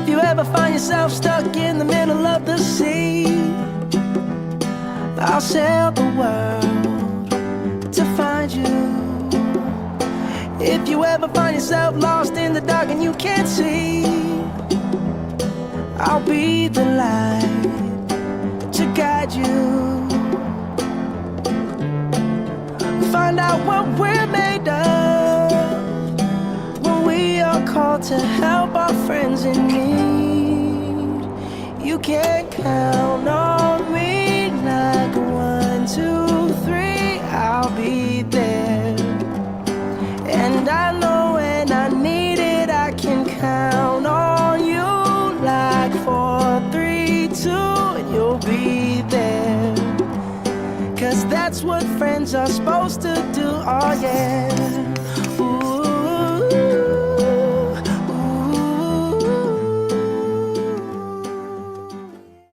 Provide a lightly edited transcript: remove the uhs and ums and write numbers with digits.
If you ever find yourself stuck in the middle of the sea, I'll sail the world to find you. If you ever find yourself lost in the dark and you can't see, I'll be the light to guide you. Find out what we're made of when we are called to help our friends in need. You can count on me like 1, 2, 3, I'll be there. And I know when I need it, I can count on you like 4, 3, 2, and you'll be there. 'Cause that's what friends are supposed to do, oh yeah.